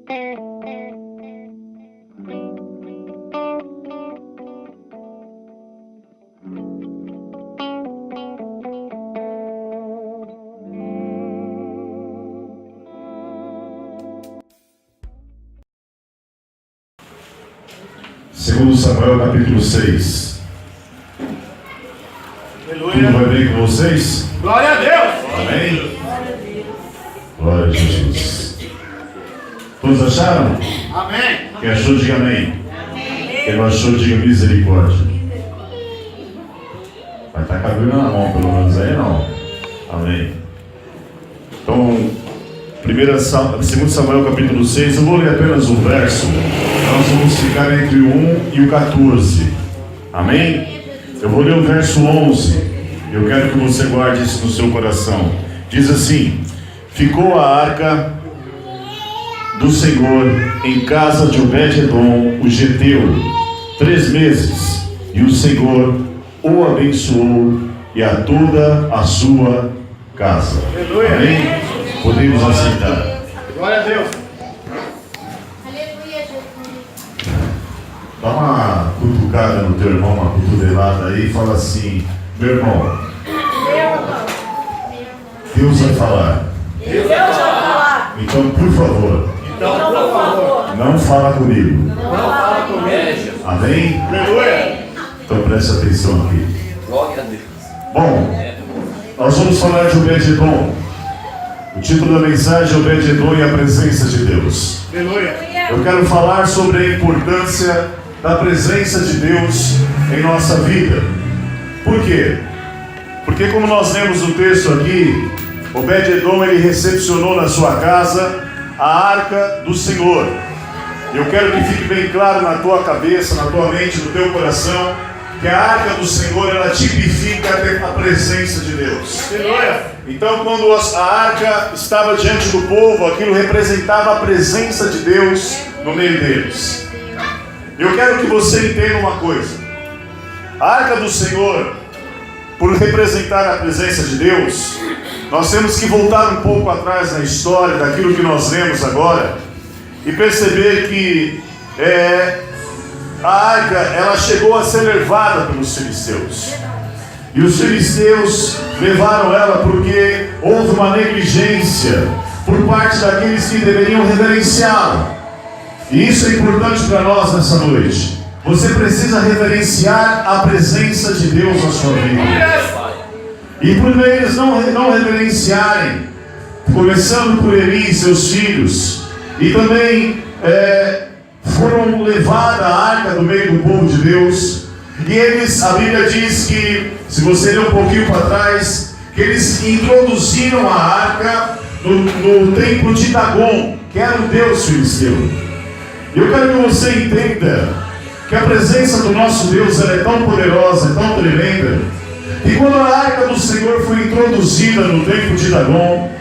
Segundo Samuel, capítulo 6. Aleluia. Tudo vai bem com vocês? Glória a Deus. Amém? Glória a Jesus. Todos acharam? Amém. Quem achou, diga amém. Quem não achou, diga misericórdia. Vai estar com a Bíblia na mão, pelo menos aí não. Amém. Então, 2 Samuel capítulo 6, eu vou ler apenas um verso. Nós vamos ficar entre o 1 e o 14. Amém? Eu vou ler o verso 11. Eu quero que você guarde isso no seu coração. Diz assim: ficou a arca do Senhor em casa de Obed-edom, o geteu, 3 meses, e o Senhor o abençoou e a toda a sua casa. Aleluia. Amém? Podemos aceitar. Glória a Deus. Dá uma cutucada no teu irmão, uma cotovelada aí, e fala assim: meu irmão, Deus vai falar. Deus vai falar. Então, por favor, não fala comigo. Não fala comigo. Amém? Aleluia. Então preste atenção aqui. Glória a Deus. Bom, nós vamos falar de Obed-edom. O título da mensagem é Obed-edom e a presença de Deus. Aleluia. Eu quero falar sobre a importância da presença de Deus em nossa vida. Por quê? Porque, como nós lemos o texto aqui, Obed-edom ele recepcionou na sua casa a arca do Senhor. Eu quero que fique bem claro na tua cabeça, na tua mente, no teu coração, que a arca do Senhor ela tipifica a presença de Deus. Aleluia. Então, quando a arca estava diante do povo, aquilo representava a presença de Deus no meio deles. Eu quero que você entenda uma coisa: a arca do Senhor, por representar a presença de Deus, nós temos que voltar um pouco atrás na história daquilo que nós lemos agora e perceber que a arca ela chegou a ser levada pelos filisteus. E os filisteus levaram ela porque houve uma negligência por parte daqueles que deveriam reverenciá-la. E isso é importante para nós nessa noite. Você precisa reverenciar a presença de Deus na sua vida. E por eles não reverenciarem, começando por Eli e seus filhos, e também foram levadas a arca do meio do povo de Deus. E eles, a Bíblia diz que, se você ler um pouquinho para trás, que eles introduziram a arca no templo de Dagon, que era o Deus filisteu. Eu quero que você entenda que a presença do nosso Deus ela é tão poderosa, é tão tremenda, que quando a arca do Senhor foi introduzida no templo de Dagon,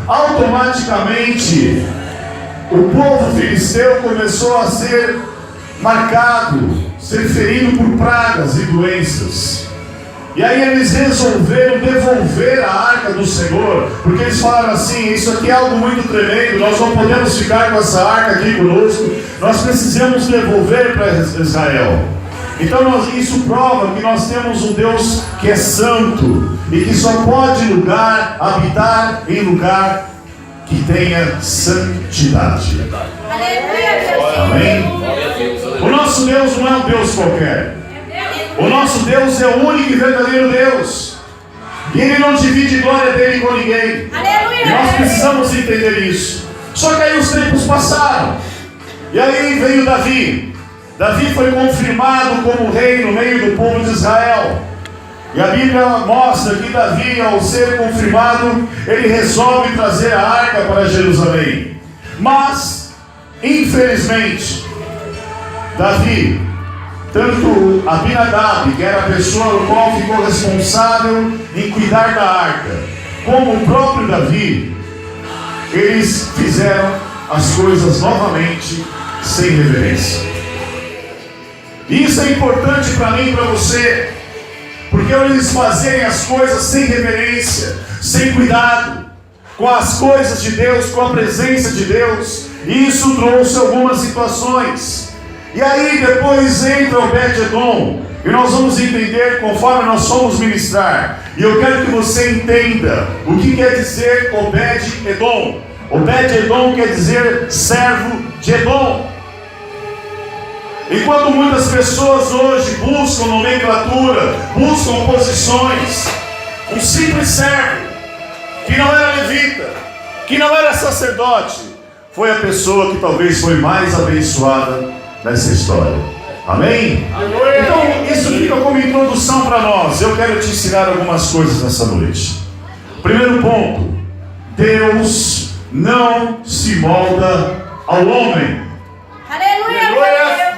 automaticamente o povo filisteu começou a ser marcado, ser ferido por pragas e doenças. E aí eles resolveram devolver a arca do Senhor, porque eles falaram assim: isso aqui é algo muito tremendo, nós não podemos ficar com essa arca aqui conosco, nós precisamos devolver para Israel. Então isso prova que nós temos um Deus que é santo e que só pode habitar em lugar que tenha santidade. Amém? O nosso Deus não é um Deus qualquer. O nosso Deus é o único e verdadeiro Deus. E Ele não divide glória dele com ninguém. E nós precisamos entender isso. Só que aí os tempos passaram. E aí veio Davi. Davi foi confirmado como rei no meio do povo de Israel. E a Bíblia mostra que Davi, ao ser confirmado, ele resolve trazer a arca para Jerusalém. Mas, infelizmente, Davi, tanto Abinadab, que era a pessoa no qual ficou responsável em cuidar da arca, como o próprio Davi, eles fizeram as coisas novamente sem reverência. Isso é importante para mim e para você, porque eles fazerem as coisas sem reverência, sem cuidado com as coisas de Deus, com a presença de Deus, E isso trouxe algumas situações. E aí depois entra Obed-Edom. E nós vamos entender conforme nós fomos ministrar. E eu quero que você entenda o que quer dizer Obed-Edom. Obed-Edom quer dizer servo de Edom. Enquanto muitas pessoas hoje buscam nomenclatura, buscam posições, um simples servo, que não era levita, que não era sacerdote, foi a pessoa que talvez foi mais abençoada nessa história. Amém? Então isso fica como introdução para nós. Eu quero te ensinar algumas coisas nessa noite. Primeiro ponto: Deus não se molda ao homem. Aleluia,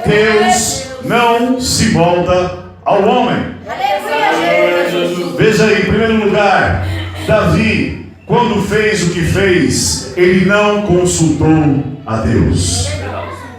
Deus não se molda ao homem. Aleluia, Jesus. Veja aí, em primeiro lugar, Davi, quando fez o que fez, ele não consultou a Deus.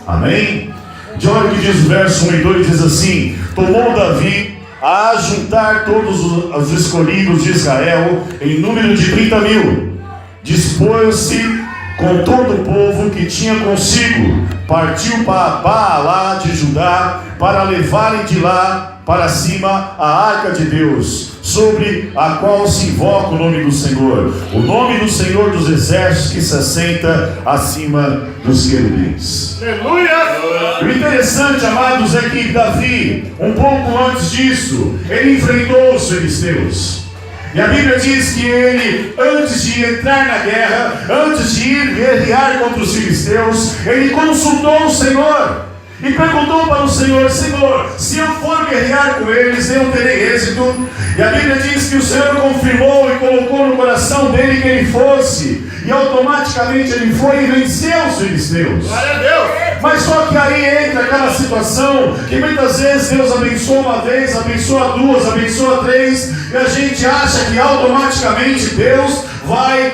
Amém? De olha o que diz o verso 1 e 2, diz assim: tomou Davi a juntar todos os escolhidos de Israel em número de 30.000. Dispôs-se com todo o povo que tinha consigo, partiu para Baalá de Judá, para levarem de lá para cima a arca de Deus, sobre a qual se invoca o nome do Senhor, o nome do Senhor dos exércitos que se assenta acima dos querubins. Aleluia! O interessante, amados, é que Davi, um pouco antes disso, ele enfrentou os filisteus. E a Bíblia diz que ele, antes de entrar na guerra, antes de ir guerrear contra os filisteus, ele consultou o Senhor e perguntou para o Senhor: Senhor, se eu for guerrear com eles, eu terei êxito? E a Bíblia diz que o Senhor confirmou e colocou no coração dele que ele fosse, e automaticamente ele foi e venceu os filisteus. Glória a Deus! Mas só que aí entra aquela situação que muitas vezes Deus abençoa uma vez, abençoa duas, abençoa três, e a gente acha que automaticamente Deus vai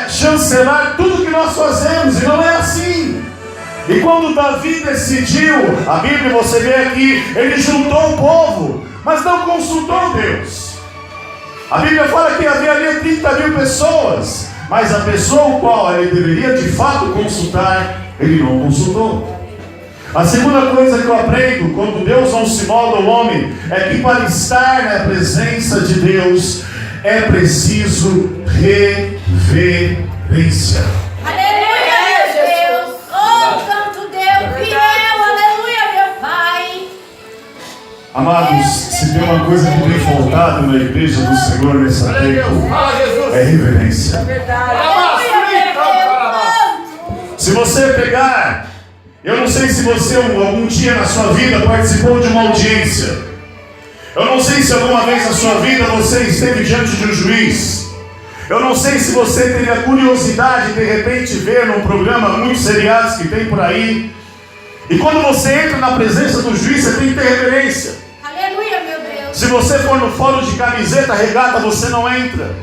chancelar tudo que nós fazemos, e não é assim. E quando Davi decidiu, a Bíblia você vê aqui, ele juntou o povo, mas não consultou Deus. A Bíblia fala que havia ali 30.000 pessoas, mas a pessoa o qual ele deveria de fato consultar, ele não consultou. A segunda coisa que eu aprendo quando Deus não se molda ao homem é que para estar na presença de Deus é preciso reverência. Aleluia, meu Deus. Oh, santo Deus, fiel, aleluia, meu Pai. Amados, se tem uma coisa que tem faltado na igreja do Senhor nesse tempo, Fala, Jesus! é reverência. Aleluia, meu Deus. Se você pegar, eu não sei se você algum dia na sua vida participou de uma audiência. Eu não sei se alguma vez na sua vida você esteve diante de um juiz. Eu não sei se você teve a curiosidade de repente ver num programa, muitos seriados que tem por aí. E quando você entra na presença do juiz, você tem que ter reverência. Aleluia, meu Deus. Se você for no fórum de camiseta, regata, você não entra.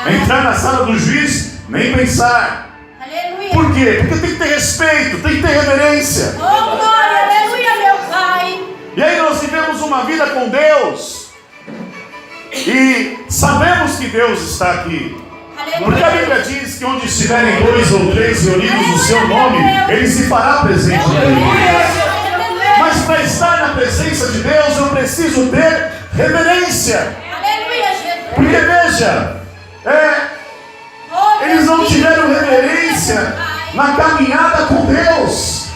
Entrar na sala do juiz, nem pensar. Aleluia. Por quê? Porque tem que ter respeito, tem que ter reverência. Oh, glória, aleluia, meu Pai. E aí nós vivemos uma vida com Deus e sabemos que Deus está aqui. Porque a Bíblia diz que onde estiverem 2 ou 3 reunidos no seu nome, Ele se fará presente nele. Mas para estar na presença de Deus, eu preciso ter reverência. Aleluia, Jesus. Porque veja, eles não tiveram reverência na caminhada com Deus.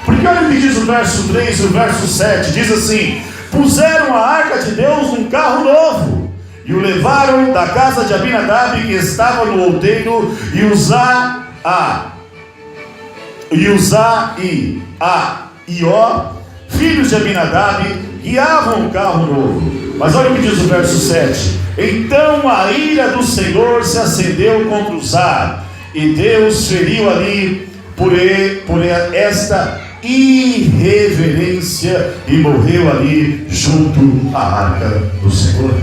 Porque olha o que diz o verso 3 e o verso 7, diz assim: puseram a arca de Deus num carro novo, e o levaram da casa de Abinadab, que estava no outeiro, e Uzá e Ió, filhos de Abinadab, guiavam o carro novo. Mas olha o que diz o verso 7: então a ira do Senhor se acendeu contra Uzá, e Deus feriu ali por esta irreverência, e morreu ali junto à arca do Senhor.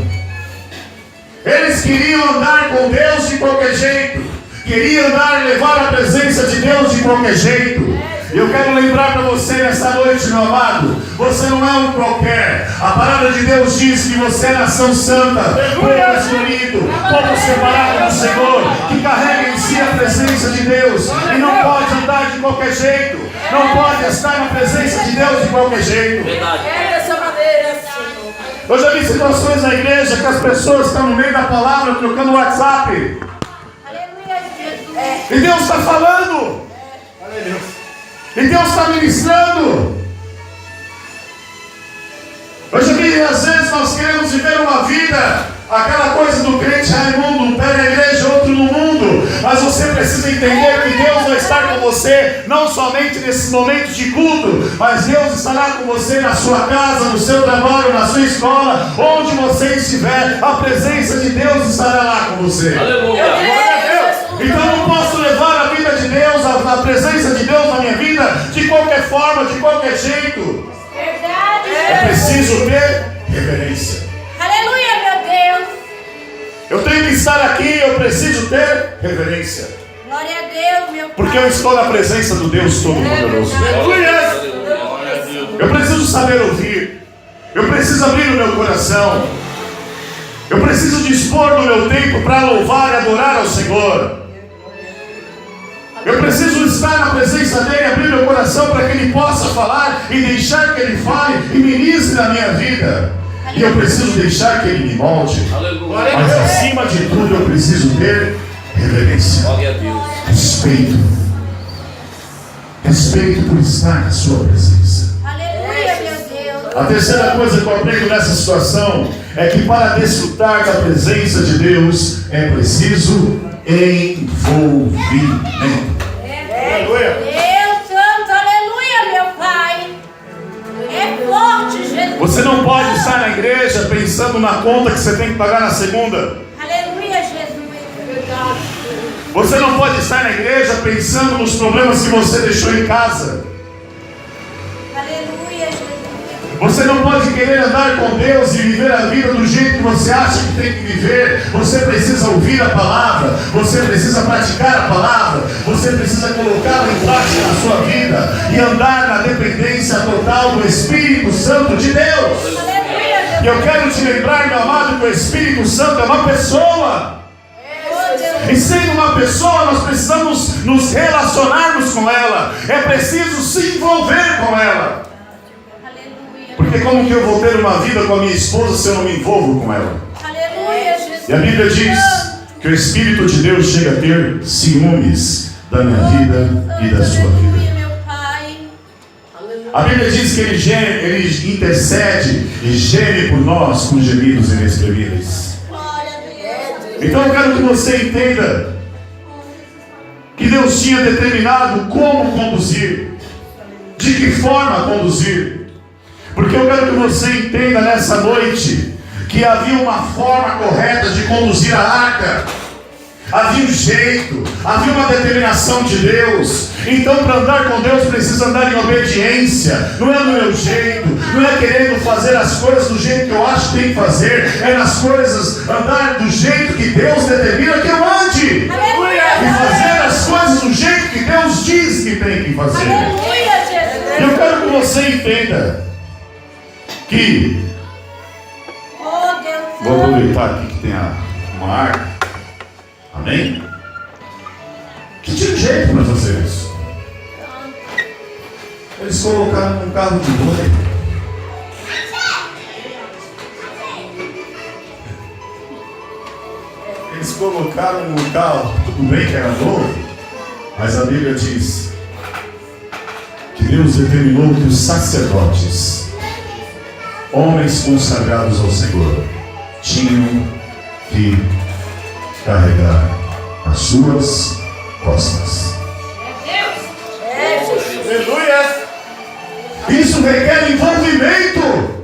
Eles queriam andar com Deus de qualquer jeito, queriam levar a presença de Deus de qualquer jeito. E eu quero lembrar para você nessa noite, meu amado, você não é um qualquer. A palavra de Deus diz que você é nação santa, povo escolhido, povo separado do Senhor, que carrega em si a presença de Deus e não pode andar qualquer jeito. Não pode estar na presença de Deus de qualquer jeito. Dessa maneira, Senhor. Eu já vi situações na igreja que as pessoas estão no meio da palavra trocando WhatsApp. Aleluia, Jesus. E Deus está falando. E Deus está ministrando. Eu já vi, às vezes nós queremos viver uma vida, aquela coisa do crente Raimundo, um pé na igreja, outro no mundo. Mas você precisa entender que Deus vai estar com você, não somente nesses momentos de culto, mas Deus estará com você na sua casa, no seu trabalho, na sua escola, onde você estiver, a presença de Deus estará lá com você. Aleluia. Então eu não posso levar a vida de Deus, a presença de Deus na minha vida, de qualquer forma, de qualquer jeito. Verdade, É preciso ter reverência. Aleluia, meu Deus. Eu tenho que estar aqui, eu preciso ter reverência. Glória a Deus, meu Pai. Porque eu estou na presença do Deus Todo-Poderoso. Eu preciso saber ouvir. Eu preciso abrir o meu coração. Eu preciso dispor do meu tempo para louvar e adorar ao Senhor. Eu preciso estar na presença dEle, abrir meu coração para que Ele possa falar e deixar que Ele fale e ministre na minha vida. E eu preciso deixar que Ele me molde. Mas acima de tudo eu preciso ter reverência. Glória a Deus. Respeito. Respeito por estar na sua presença. Aleluia, meu Deus. A terceira coisa que eu aprendo nessa situação é que para desfrutar da presença de Deus é preciso envolvimento. Aleluia. Deus Santo, aleluia, meu Pai. É forte, Jesus. Você não pode estar na igreja pensando na conta que você tem que pagar na segunda. Aleluia, Jesus. Você não pode estar na igreja pensando nos problemas que você deixou em casa. Aleluia, Jesus. Você não pode querer andar com Deus e viver a vida do jeito que você acha que tem que viver. Você precisa ouvir a palavra. Você precisa praticar a palavra. Você precisa colocá-la em prática na sua vida e andar na dependência total do Espírito Santo de Deus. Aleluia, E eu quero te lembrar, meu amado, que o Espírito Santo é uma pessoa. oh, Deus. E sendo uma pessoa, nós precisamos nos relacionarmos com ela. É preciso se envolver com ela. Aleluia. Porque como que eu vou ter uma vida com a minha esposa se eu não me envolvo com ela? Aleluia, Jesus. E a Bíblia diz que o Espírito de Deus chega a ter ciúmes da minha vida e da sua vida. Aleluia, meu Pai. A Bíblia diz que ele intercede e geme por nós com gemidos inexprimíveis. Glória a Deus. Então eu quero que você entenda que Deus tinha determinado como conduzir, de que forma conduzir. Porque eu quero que você entenda nessa noite que havia uma forma correta de conduzir a arca. Havia um jeito, havia uma determinação de Deus. Então, para andar com Deus, precisa andar em obediência. Não é do meu jeito, não é querendo fazer as coisas do jeito que eu acho que tem que fazer. É nas coisas, andar do jeito que Deus determina que eu ande. E fazer as coisas do jeito que Deus diz que tem que fazer. Aleluia, Jesus. Eu quero que você entenda que, Oh, Deus vou Santo. aproveitar aqui que tem uma arca. Amém? Que tinha jeito para fazer isso. Eles colocaram num carro de boi. Eles colocaram num carro, tudo bem que era novo, mas a Bíblia diz que Deus determinou que os sacerdotes, homens consagrados ao Senhor, tinham que carregar as suas costas. Aleluia. Isso requer envolvimento.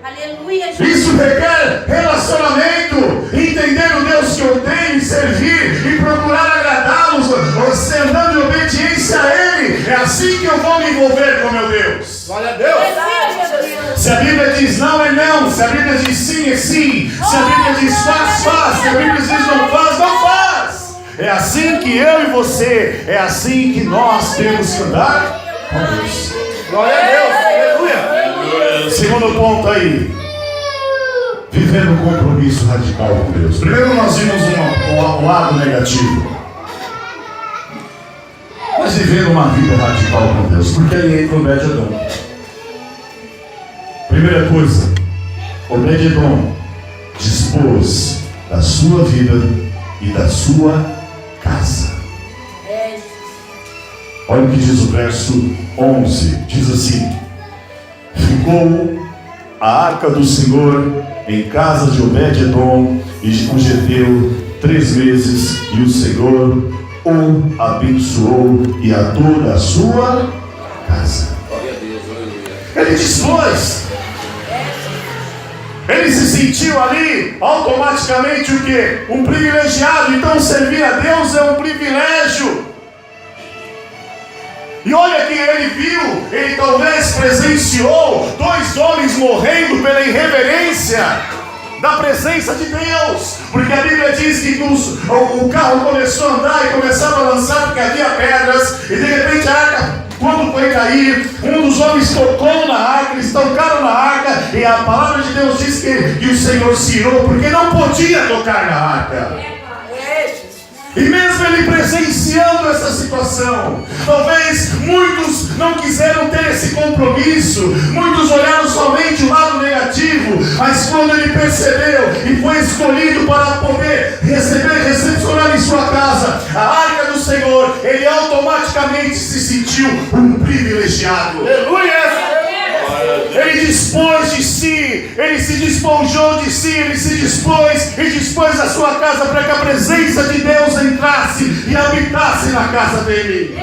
Aleluia, Jesus. Isso requer relacionamento. Entender o Deus que eu tenho e servir e procurar agradá-los. Você andando em obediência a Ele. É assim que eu vou me envolver com meu Deus. Glória a Deus. Aleluia, Jesus. Se a Bíblia diz não, é não. Se a Bíblia diz sim, é sim. Se a Bíblia diz faz, faz. Se a Bíblia diz não faz, não faz. É assim que eu e você, é assim que nós temos que andar com Deus. Glória a Deus. Aleluia. Segundo ponto aí, viver um compromisso radical com Deus. Primeiro nós vimos um lado negativo. Mas mas vivendo uma vida radical com Deus. Porque aí entra Obed-Edom. Primeira coisa, Obed-Edom dispôs da sua vida e da sua casa. Olha o que diz o verso 11. Diz assim: ficou a arca do Senhor em casa de Obed-Edom e o Geteu 3 meses, e o Senhor o abençoou e a toda a sua casa. Glória a Deus, aleluia. Ele dispôs. Ele se sentiu ali automaticamente o quê? Um privilegiado. Então servir a Deus é um privilégio. E olha que ele viu, ele talvez presenciou 2 homens morrendo pela irreverência da presença de Deus. Porque a Bíblia diz que o carro começou a andar e começava a lançar porque havia pedras. E de repente a arca, quando foi cair, um dos homens tocou na arca, eles tocaram na arca. E a palavra de Deus diz que o Senhor se irou porque não podia tocar na arca. E mesmo ele presenciando essa situação, talvez muitos não quiseram ter esse compromisso, muitos olharam somente o lado negativo, mas quando ele percebeu e foi escolhido para poder recepcionar em sua casa a arca do Senhor, ele automaticamente se sentiu um privilegiado. Aleluia! Ele dispôs de si, ele se despojou de si, ele se dispôs e dispôs a sua casa para que a presença de Deus entrasse e habitasse na casa dele.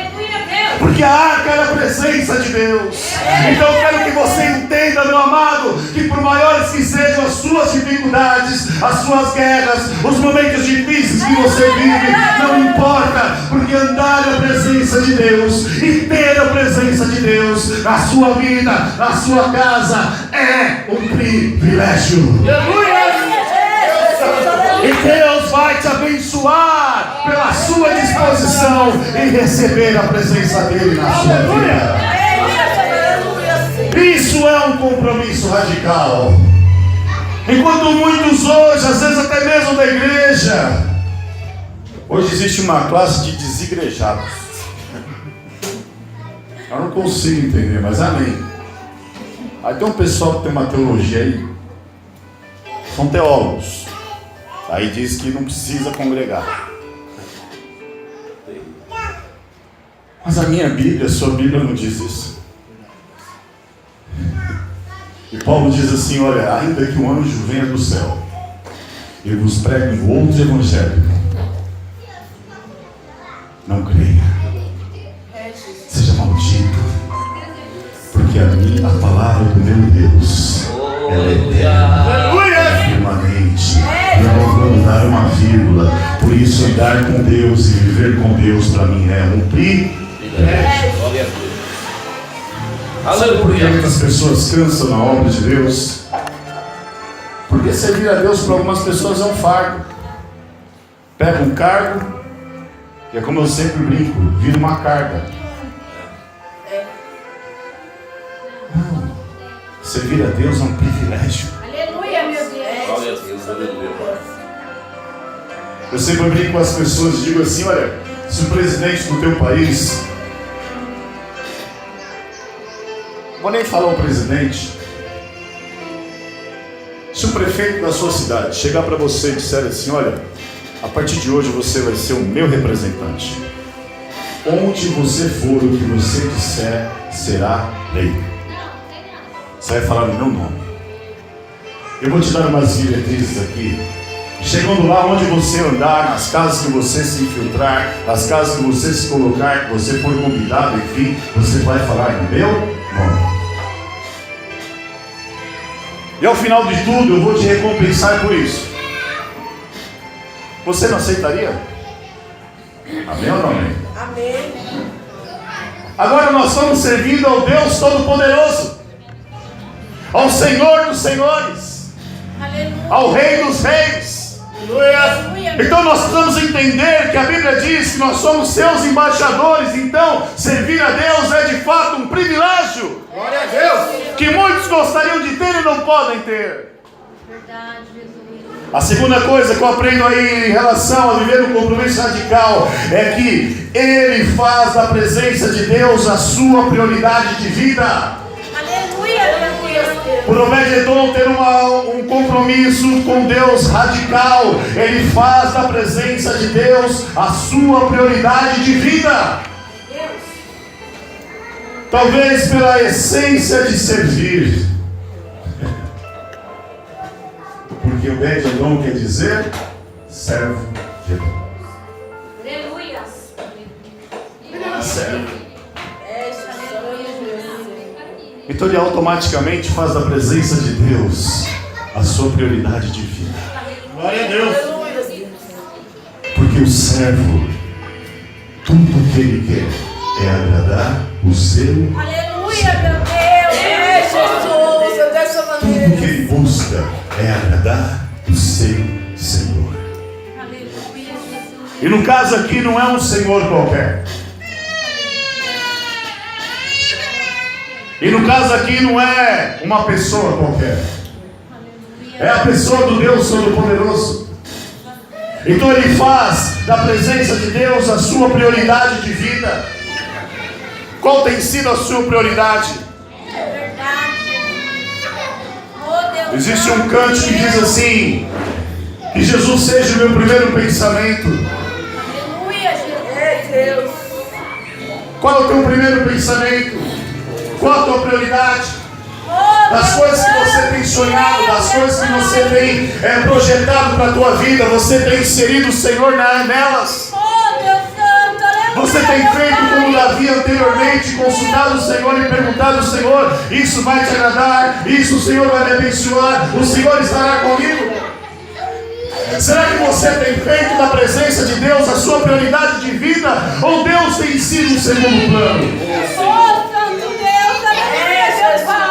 Porque a arca era a presença de Deus. Então eu quero que você entenda, meu amado, que por maiores que sejam as suas dificuldades, as suas guerras, os momentos difíceis que você vive, não importa, porque andar na presença de Deus e ter a presença de Deus na sua vida, na sua casa, é um privilégio. E Deus vai te abençoar pela sua disposição em receber a presença dele na sua vida. Isso é um compromisso radical. Enquanto muitos hoje, às vezes até mesmo da igreja, hoje existe uma classe de desigrejados. Eu não consigo entender, mas amém. Aí tem um pessoal que tem uma teologia aí, são teólogos. Aí diz que não precisa congregar. Mas a minha Bíblia, a sua Bíblia não diz isso. E Paulo diz assim: olha, ainda que um anjo venha do céu e vos pregue um outro evangelho, não creia. Seja maldito, porque a palavra do meu Deus, ela é eterna, permanente. Eu não vou mudar uma vírgula. Por isso andar com Deus e viver com Deus para mim é um privilégio. Glória a Deus. Sabe por que as pessoas cansam na obra de Deus? Porque servir a Deus para algumas pessoas é um fardo. Pega um cargo, e é como eu sempre brinco, vira uma carga. Não, servir a Deus é um privilégio. Aleluia, meu Deus. Glória a Deus, aleluia. Eu sempre brinco com as pessoas e digo assim: olha, se o presidente do teu país, não vou nem falar o presidente, se o prefeito da sua cidade chegar para você e disser assim: olha, a partir de hoje você vai ser o meu representante, onde você for, o que você disser será lei. Você vai falar no meu nome. Eu vou te dar umas diretrizes aqui. Chegando lá onde você andar, nas casas que você se infiltrar, nas casas que você se colocar, que você for convidado, enfim, você vai falar no meu nome. E ao final de tudo, eu vou te recompensar por isso. Você não aceitaria? Amém ou não amém? Amém. Agora nós estamos servindo ao Deus Todo-Poderoso, ao Senhor dos Senhores, ao Rei dos Reis. Então nós precisamos entender que a Bíblia diz que nós somos seus embaixadores. Então servir a Deus é de fato um privilégio. Glória a Deus. Que muitos gostariam de ter e não podem ter. Verdade, Jesus. A segunda coisa que eu aprendo aí em relação a viver um compromisso radical é que ele faz da presença de Deus a sua prioridade de vida. Aleluia, meu Deus. Por Obed-Edom ter um compromisso com Deus radical, ele faz da presença de Deus a sua prioridade de vida. Talvez pela essência de servir, porque Obed-Edom quer dizer servo de Edom. Aleluia. Ele era servo. Aleluia. Então ele automaticamente faz da presença de Deus a sua prioridade de vida. Glória a Deus. Porque o servo, tudo que ele quer é agradar o seu. Aleluia, meu Deus. Jesus, eu dessa Tudo que maneira. ele busca é agradar o seu Senhor. Aleluia, Jesus. E no caso aqui não é um Senhor qualquer. E no caso aqui não é uma pessoa qualquer. É a pessoa do Deus Todo-Poderoso. Então ele faz da presença de Deus a sua prioridade de vida. Qual tem sido a sua prioridade? É verdade. Oh, Deus. Existe um cântico que diz assim: que Jesus seja o meu primeiro pensamento. Aleluia, Jesus. É Deus. Qual é o teu primeiro pensamento? Qual a tua prioridade? Oh, Das Deus coisas que você Santo, tem sonhado, das Deus, coisas que Pai. você tem projetado para a tua vida, você tem inserido o Senhor nelas. Oh, Deus Santo, aleluia. Você tem meu feito Pai. como Davi anteriormente, consultado o Senhor e perguntado ao Senhor: isso vai te agradar? Isso o Senhor vai me abençoar? O Senhor estará comigo? Será que você tem feito da presença de Deus a sua prioridade de vida? Ou Deus tem sido o segundo plano? Oh, Santo Deus, aleluia, meu Pai.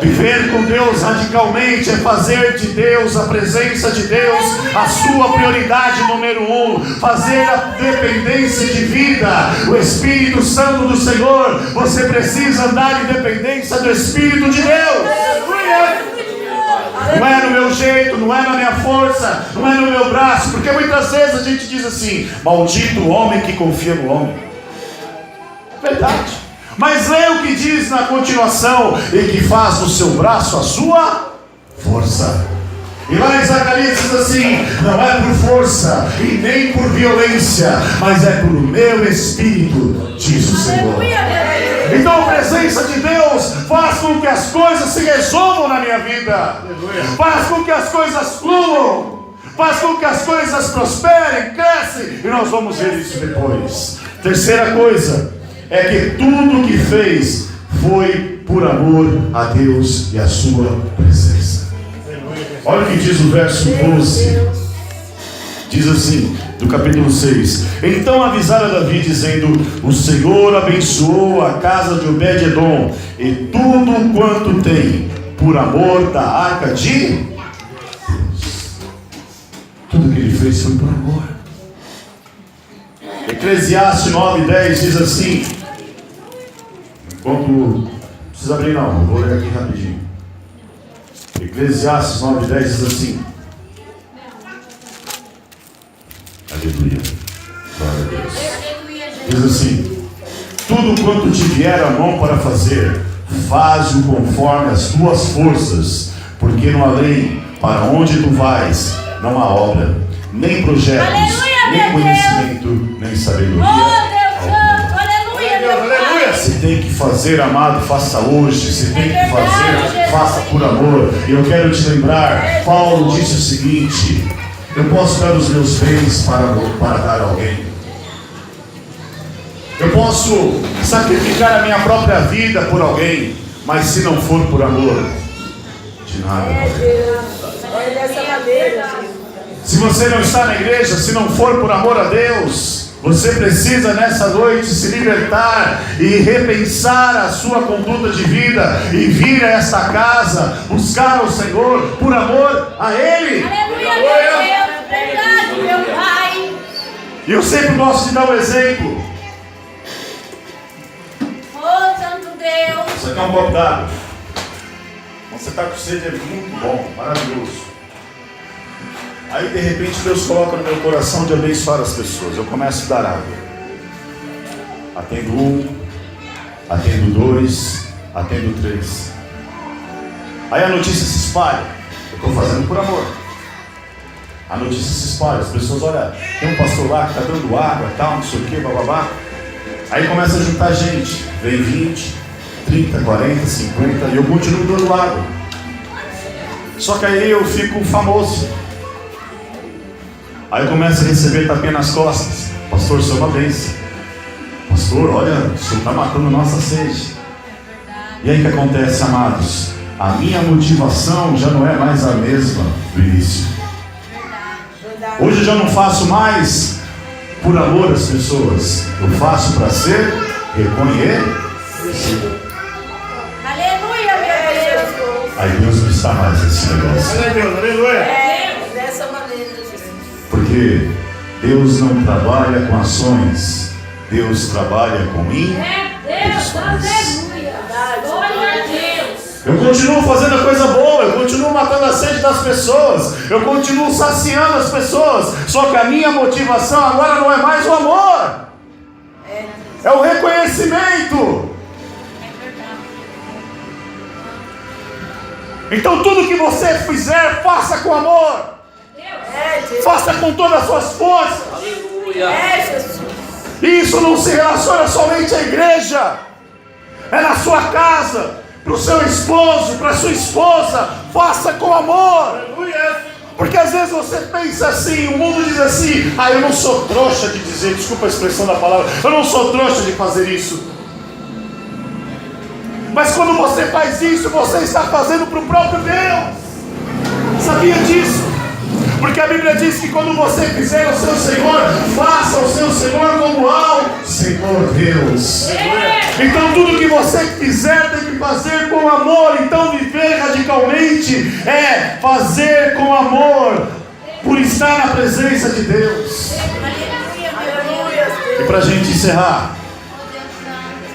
Viver com Deus radicalmente é fazer de Deus, a presença de Deus, a sua prioridade número 1. Fazer a dependência de vida, o Espírito Santo do Senhor. Você precisa andar em dependência do Espírito de Deus. Não é no meu jeito, não é na minha força, não é no meu braço. Porque muitas vezes a gente diz assim: maldito o homem que confia no homem. Verdade. Mas leia o que diz na continuação: e que faz do seu braço a sua força. E lá em Zacarias diz assim: não é por força e nem por violência, mas é por meu Espírito, diz o Senhor. Aleluia, meu Deus. Então a presença de Deus faz com que as coisas se resolvam na minha vida, faz com que as coisas fluam, faz com que as coisas prosperem, crescem, e nós vamos ver isso depois. Terceira coisa é que tudo que fez foi por amor a Deus e a sua presença. Olha o que diz o verso 12. Diz assim, do capítulo 6: então avisaram a Davi, dizendo: o Senhor abençoou a casa de Obed-Edom e tudo quanto tem, por amor da arca de Deus. Tudo que ele fez foi por amor. Eclesiastes 9:10 diz assim, não precisa abrir não, vou ler aqui rapidinho. Eclesiastes 9:10 diz assim, aleluia, glória a Deus. Aleluia, Jesus. Diz assim: tudo quanto te vier a mão para fazer, faz-o conforme as tuas forças, porque no além, para onde tu vais, não há obra, nem projetos, Aleluia, nem meu conhecimento, nem sabedoria. Oh, Deus Santo, aleluia, meu Pai. Se tem que fazer, amado, faça hoje. Se tem que verdade, fazer, Jesus. faça por amor. E eu quero te lembrar, Paulo disse o seguinte: eu posso dar os meus bens para dar a alguém. Eu posso sacrificar a minha própria vida por alguém, mas se não for por amor, de nada. Olha dessa maneira, Jesus. Se você não está na igreja, se não for por amor a Deus, você precisa nessa noite se libertar e repensar a sua conduta de vida e vir a esta casa, buscar o Senhor por amor a Ele. Aleluia, meu Deus, verdade, meu Pai. E eu sempre gosto de dar um exemplo. Oh, Santo Deus. Você quer um copo d'água? Quando você está com sede, é muito bom, maravilhoso. Aí de repente Deus coloca no meu coração de abençoar as pessoas. Eu começo a dar água. Atendo 1, atendo 2, atendo 3. Aí a notícia se espalha. Eu estou fazendo por amor. A notícia se espalha, as pessoas olham, tem um pastor lá que está dando água, tal, não sei o que, bababá. Aí começa a juntar gente, vem 20, 30, 40, 50, e eu continuo dando água. Só que aí eu fico famoso. Aí eu começo a receber tapinha nas costas. Pastor, sou uma bênção. Pastor, olha, o senhor está matando nossa sede. E aí o que acontece, amados? A minha motivação já não é mais a mesma do início. Hoje eu já não faço mais por amor às pessoas. Eu faço para ser reconhecido. Aleluia, meu Deus. Aí Deus não está mais nesse negócio. Aleluia. Dessa maneira, Jesus. Porque Deus não trabalha com ações. Deus trabalha com Deus, aleluia. Glória a Deus. Eu continuo fazendo a coisa boa, eu continuo matando a sede das pessoas, eu continuo saciando as pessoas, só que a minha motivação agora não é mais o amor, é o reconhecimento. Então tudo que você fizer, faça com amor, faça com todas as suas forças. Aleluia. Jesus. E isso não se relaciona somente à igreja, é na sua casa, para o seu esposo, para a sua esposa, faça com amor. Porque às vezes você pensa assim, o mundo diz assim, eu não sou trouxa de dizer, desculpa a expressão da palavra, eu não sou trouxa de fazer isso. Mas quando você faz isso, você está fazendo para o próprio Deus. Sabia disso? Porque a Bíblia diz que quando você fizer o seu Senhor, faça o seu Senhor como ao Senhor Deus. Então tudo que você fizer tem que fazer com amor. Então viver radicalmente é fazer com amor, por estar na presença de Deus. E para a gente encerrar,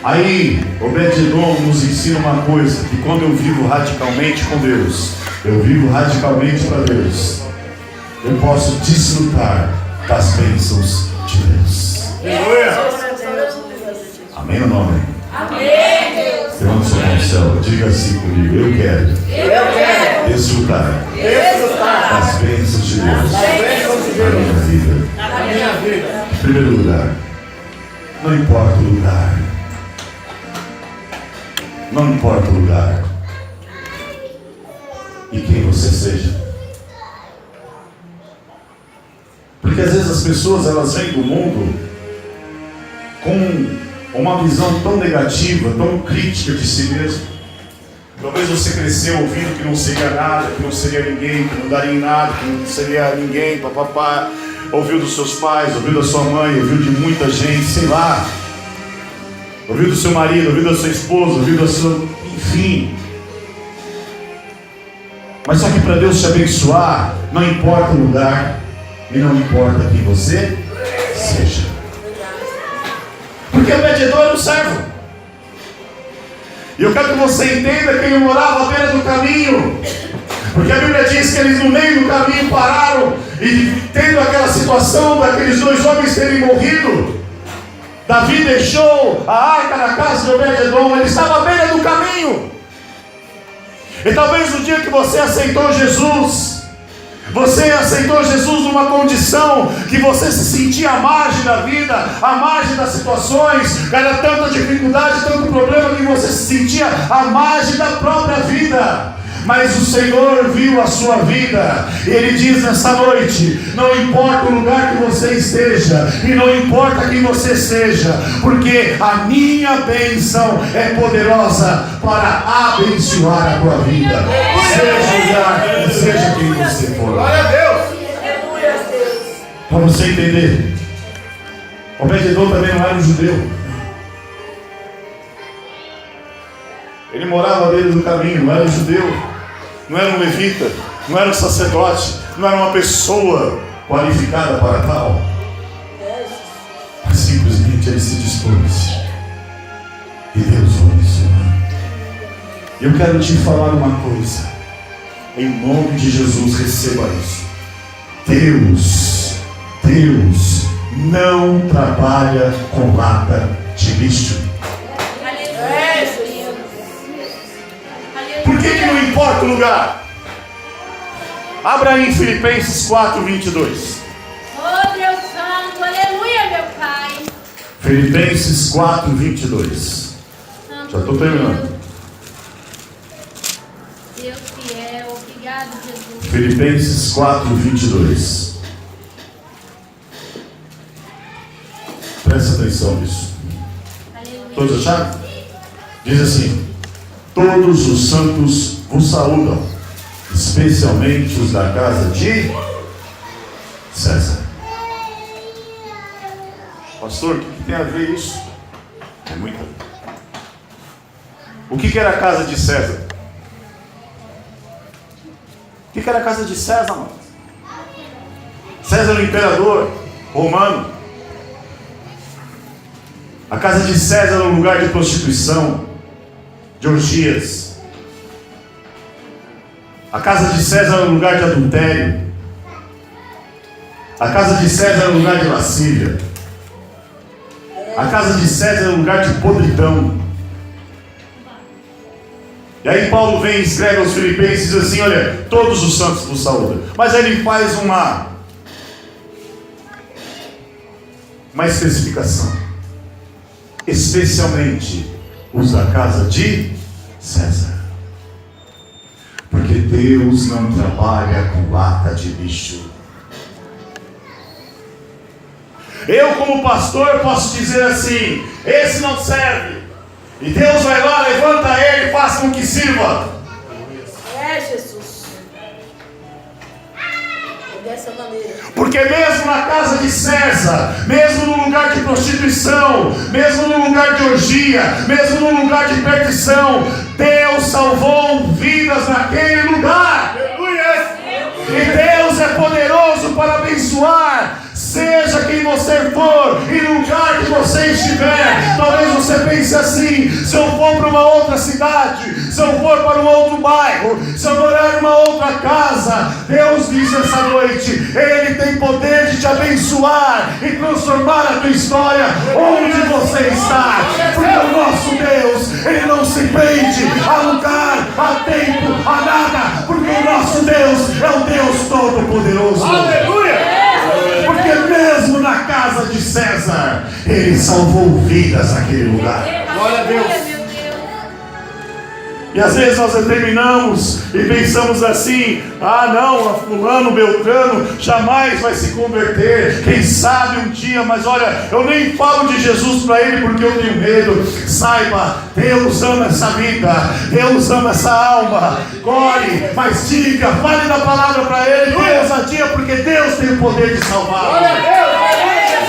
aí Obed-Edom nos ensina uma coisa, que quando eu vivo radicalmente com Deus, eu vivo radicalmente para Deus, eu posso desfrutar das bênçãos de Deus. Amém ou não amém? Amém, Deus. Levanta sua mão ao céu, diga assim comigo: eu quero desfrutar das bênçãos de Deus na minha vida. Em primeiro lugar, não importa o lugar, não importa o lugar e quem você seja. Porque às vezes as pessoas, elas vêm do mundo com uma visão tão negativa, tão crítica de si mesmo. Talvez você cresceu ouvindo que não seria nada, que não seria ninguém, que não daria em nada, que não seria ninguém, papapá. Ouviu dos seus pais, ouviu da sua mãe, ouviu de muita gente, sei lá. Ouviu do seu marido, ouviu da sua esposa, ouviu da sua... enfim. Mas só que para Deus te abençoar, não importa o lugar, e não importa quem você seja. Porque o Obed-Edom era um servo. E eu quero que você entenda que ele morava à beira do caminho. Porque a Bíblia diz que eles no meio do caminho pararam, e tendo aquela situação daqueles dois homens terem morrido, Davi deixou a arca na casa de Obed-Edom. Ele estava à beira do caminho. E talvez no dia que você aceitou Jesus, você aceitou Jesus numa condição que você se sentia à margem da vida, à margem das situações, era tanta dificuldade, tanto problema que você se sentia à margem da própria vida. Mas o Senhor viu a sua vida, e Ele diz nessa noite: não importa o lugar que você esteja, e não importa quem você seja, porque a minha bênção é poderosa para abençoar a tua vida, seja o lugar, seja quem você for. Glória a Deus. Para você entender, Obed-Edom também não era um judeu. Ele morava à beira do caminho, não era um judeu, não era um levita, não era um sacerdote, não era uma pessoa qualificada para tal. Mas simplesmente ele se dispôs, e Deus o abençoou. Eu quero te falar uma coisa, em nome de Jesus, receba isso. Deus não trabalha com lata de lixo. Aleluia, Deus. Por que não importa o lugar? Abra aí em Filipenses 4:22. Oh, Deus Santo, aleluia, meu Pai. Filipenses 4:22. Santo Já estou terminando. Deus fiel, obrigado, Jesus. Filipenses 4:22. Presta atenção nisso. Aleluia. Todos acharam? Diz assim: todos os santos vos saúdam, especialmente os da casa de César. Pastor, o que tem a ver isso? É muito. O que era a casa de César? O que era a casa de César, mano? César era o imperador romano. A casa de César era um lugar de prostituição, de orgias. A casa de César era um lugar de adultério. A casa de César era um lugar de lascívia. A casa de César era um lugar de podridão. E aí Paulo vem e escreve aos Filipenses e diz assim: olha, todos os santos vos saúdam. Mas aí ele faz uma especificação. Especialmente os da casa de César. Porque Deus não trabalha com lata de lixo. Eu, como pastor, posso dizer assim: esse não serve. E Deus vai lá, levanta ele e faça com que sirva. É, Jesus. É dessa maneira. Porque mesmo na casa de César, mesmo no lugar de prostituição, mesmo no lugar de orgia, mesmo no lugar de perdição, Deus salvou vidas naquele lugar. E Deus é poderoso para abençoar. Seja quem você for e no lugar que você estiver. Talvez você pense assim: se eu for para uma outra cidade, se eu for para um outro bairro, se eu morar em uma outra casa, Deus diz essa noite: Ele tem poder de te abençoar e transformar a tua história onde você está. Porque o nosso Deus, Ele não se prende a lugar, a tempo, a nada. Porque o nosso Deus é o Deus Todo-Poderoso. Aleluia! Porque mesmo na casa de César, ele salvou vidas naquele lugar. Glória a Deus. Meu Deus. E às vezes nós terminamos e pensamos assim: ah não, fulano, beltrano jamais vai se converter, quem sabe um dia. Mas olha, eu nem falo de Jesus para ele porque eu tenho medo. Saiba, Deus ama essa vida, Deus ama essa alma. Ore, mas diga, fale da palavra para ele, dê ousadia, porque Deus tem o poder de salvar.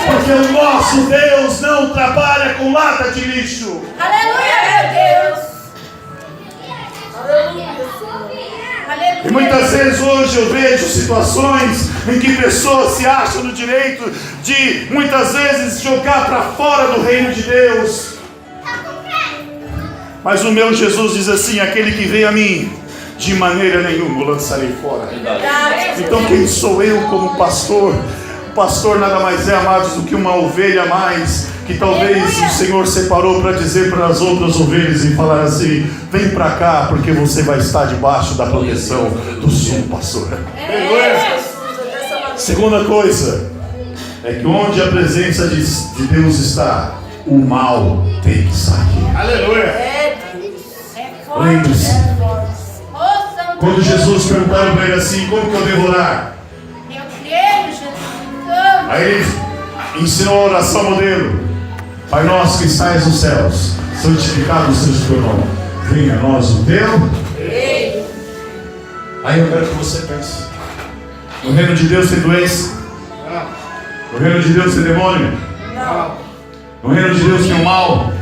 Porque o nosso Deus não trabalha com lata de lixo. Aleluia, meu Deus. Aleluia, Senhor. Aleluia. E muitas vezes hoje eu vejo situações em que pessoas se acham no direito de muitas vezes jogar para fora do reino de Deus. Mas o meu Jesus diz assim: aquele que vem a mim, de maneira nenhuma o lançarei fora. Então quem sou eu como pastor? O pastor nada mais é, amados, do que uma ovelha a mais, que talvez o Senhor separou para dizer para as outras ovelhas e falar assim: vem para cá, porque você vai estar debaixo da proteção do sumo pastor. Jesus, é dessa maneira. Segunda coisa é que onde a presença de Deus está, o mal tem que sair. Aleluia! É Deus. É forte. Lembre-se, Oh, Santo quando Deus. Jesus perguntaram para ele assim: como que eu devo orar? Eu creio, Jesus. Santo. Aí ele ensinou a oração modelo: Pai nosso que estais nos céus, santificado seja o teu nome, venha a nós o teu. Aí eu quero que você pense: no reino de Deus tem doença? No reino de Deus tem demônio? Não. No reino de Deus tem o mal?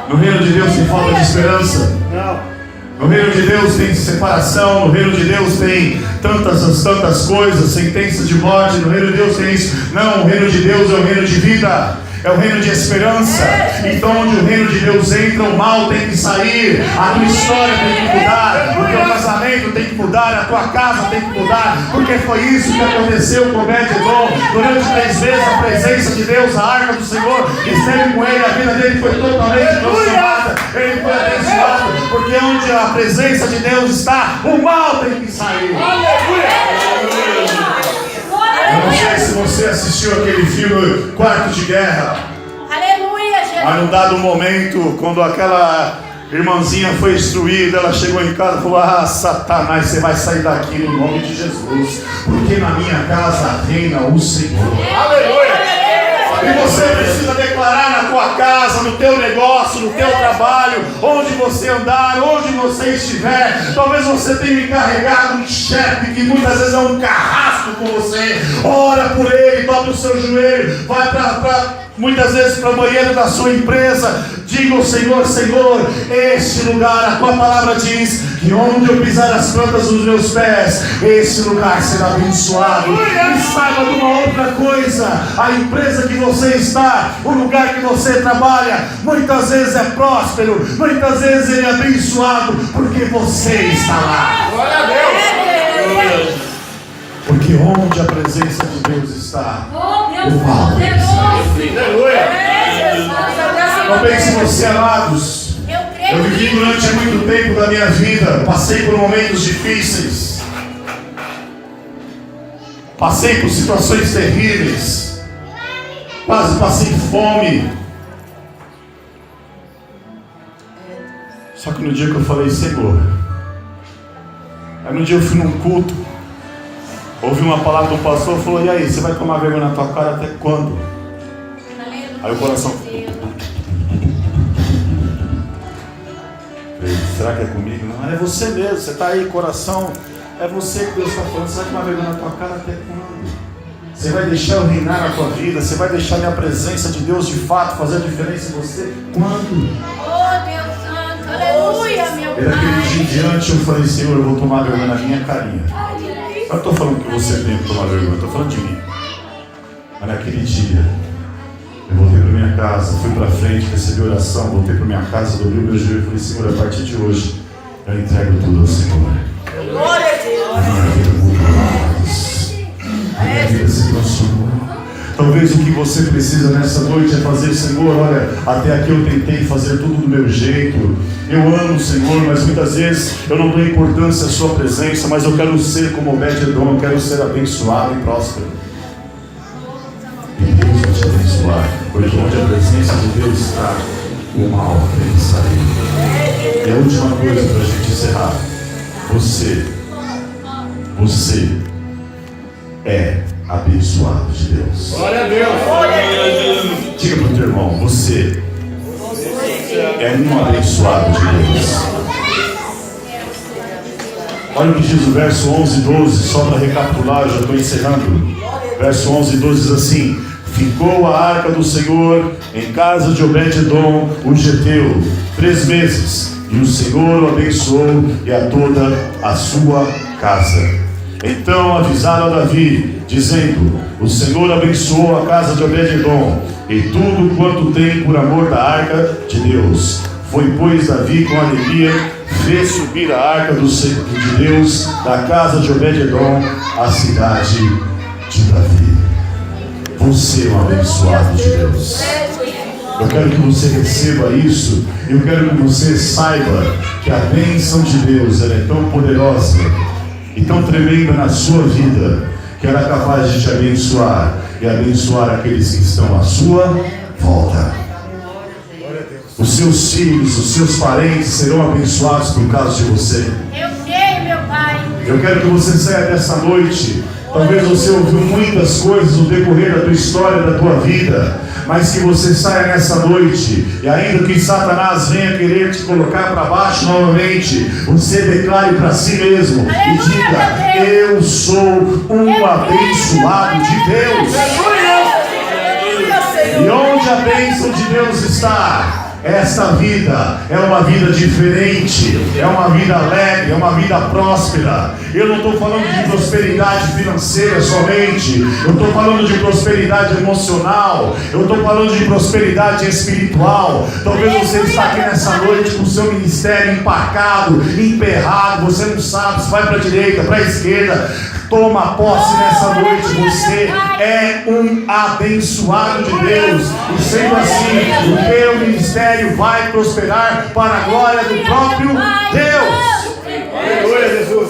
No reino de Deus tem falta de esperança? No reino de Deus tem separação, no reino de Deus tem tantas coisas, sentenças de morte, no reino de Deus tem isso. Não, o reino de Deus é o reino de vida. é o reino de esperança. Então, onde o reino de Deus entra, o mal tem que sair, a tua história tem que mudar, o teu casamento tem que mudar, a tua casa tem que mudar, porque foi isso que aconteceu com Obed-edom. Durante 3 vezes a presença de Deus, a arca do Senhor esteve com ele, a vida dele foi totalmente transformada, ele foi abençoado, porque onde a presença de Deus está, o mal tem que sair. Eu não sei se você assistiu aquele filme Quarto de Guerra. Aleluia, Jesus. Mas num dado momento, quando aquela irmãzinha foi instruída, ela chegou em casa e falou: ah, Satanás, você vai sair daqui no nome de Jesus, porque na minha casa reina o Senhor. Aleluia! E você precisa declarar na tua casa, no teu negócio, no teu trabalho, onde você andar, onde você estiver. Talvez você tenha encarregado um chefe que muitas vezes é um carrasco com você. Ora por ele, dobra o seu joelho, vai muitas vezes para o banheiro da sua empresa. Diga ao Senhor: Senhor, este lugar, a tua palavra diz que onde eu pisar as plantas dos meus pés, esse lugar será abençoado. E saiba de uma outra coisa: a empresa que você está, o lugar que você trabalha, muitas vezes é próspero, muitas vezes ele é abençoado, porque você está lá. Glória a Deus! Porque onde a presença de Deus está, o mal tem que sair. Aleluia! Não pense você, amados. Eu vivi durante muito tempo da minha vida, passei por momentos difíceis, passei por situações terríveis, quase passei fome. Só que no dia que eu falei: Senhor, aí no dia eu fui num culto, ouvi uma palavra do pastor, falou: e aí, você vai tomar vergonha na tua cara até quando? Aí o coração: será que é comigo? Não, é você mesmo, você está aí, coração, é você que Deus está falando. Você vai tomar vergonha na tua cara até quando? Você vai deixar eu reinar na tua vida? Você vai deixar minha presença de Deus de fato fazer a diferença em você? Quando? Oh, Deus Santo, aleluia, meu E daquele dia em Pai. diante eu falei: Senhor, eu vou tomar vergonha na minha carinha. Eu não estou falando que você tem que tomar vergonha, eu estou falando de mim. Mas naquele dia, eu voltei para minha casa, fui para frente, recebi oração, voltei para minha casa, dobrei o meu joelho e falei: Senhor, a partir de hoje, eu entrego tudo ao Senhor. Glória a Deus. Minha vida mudou mais. Minha vida se transformou. Talvez o que você precisa nessa noite é fazer: Senhor, olha, até aqui eu tentei fazer tudo do meu jeito. Eu amo o Senhor, mas muitas vezes eu não dou importância à sua presença, mas eu quero ser como Obed-edom, eu quero ser abençoado e próspero. E Deus vai te abençoar, porque onde a presença de Deus está, o mal tem que sair. E a última coisa para a gente encerrar: você é abençoado de Deus. Glória a Deus. Diga para o teu irmão: você é um abençoado de Deus. Olha o que diz o verso 11 e 12, só para recapitular, eu já estou encerrando. Verso 11 e 12 diz assim: ficou a arca do Senhor em casa de Obed-edom, o geteu, 3 meses, e o Senhor o abençoou e a toda a sua casa. Então avisaram a Davi, dizendo: o Senhor abençoou a casa de Obed-edom e tudo quanto tem por amor da arca de Deus. Foi, pois, Davi com alegria, fez subir a arca de Deus da casa de Obed-edom à cidade de Davi. Você é um abençoado de Deus. Eu quero que você receba isso. Eu quero que você saiba que a bênção de Deus, ela é tão poderosa e tão tremenda na sua vida, que ela é capaz de te abençoar e abençoar aqueles que estão à sua volta. Os seus filhos, os seus parentes serão abençoados por causa de você. Eu sei, meu Pai. Eu quero que você saia dessa noite. Talvez você ouviu muitas coisas no decorrer da tua história, da tua vida, mas que você saia nessa noite, e ainda que Satanás venha querer te colocar para baixo novamente, você declare para si mesmo e diga: eu sou um abençoado de Deus. E onde a bênção de Deus está, Esta vida é uma vida diferente, é uma vida alegre, é uma vida próspera. Eu não estou falando de prosperidade financeira somente, eu estou falando de prosperidade emocional, eu estou falando de prosperidade espiritual. Talvez você está aqui nessa noite com o seu ministério empacado, emperrado, você não sabe se vai para a direita, para a esquerda. Toma posse nessa noite, você é um abençoado de Deus, e sendo assim, o teu ministério vai prosperar para a glória do próprio Deus. Aleluia, Jesus.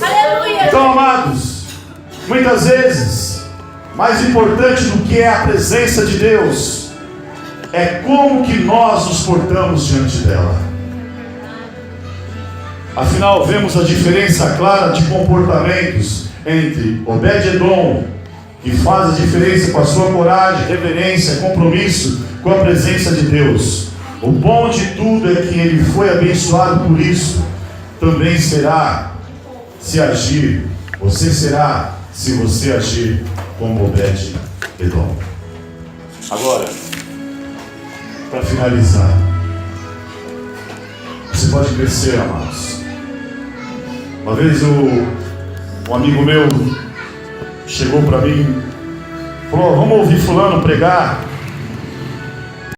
Então, amados, muitas vezes, mais importante do que é a presença de Deus, é como que nós nos portamos diante dela. Afinal, vemos a diferença clara de comportamentos entre Obed-Edom, que faz a diferença com a sua coragem, reverência, compromisso com a presença de Deus. O bom de tudo é que ele foi abençoado por isso. Também será se agir, você será se você agir como Obed-Edom. Agora, para finalizar, você pode crescer, amados. Uma vez um amigo meu chegou para mim, falou: vamos ouvir fulano pregar.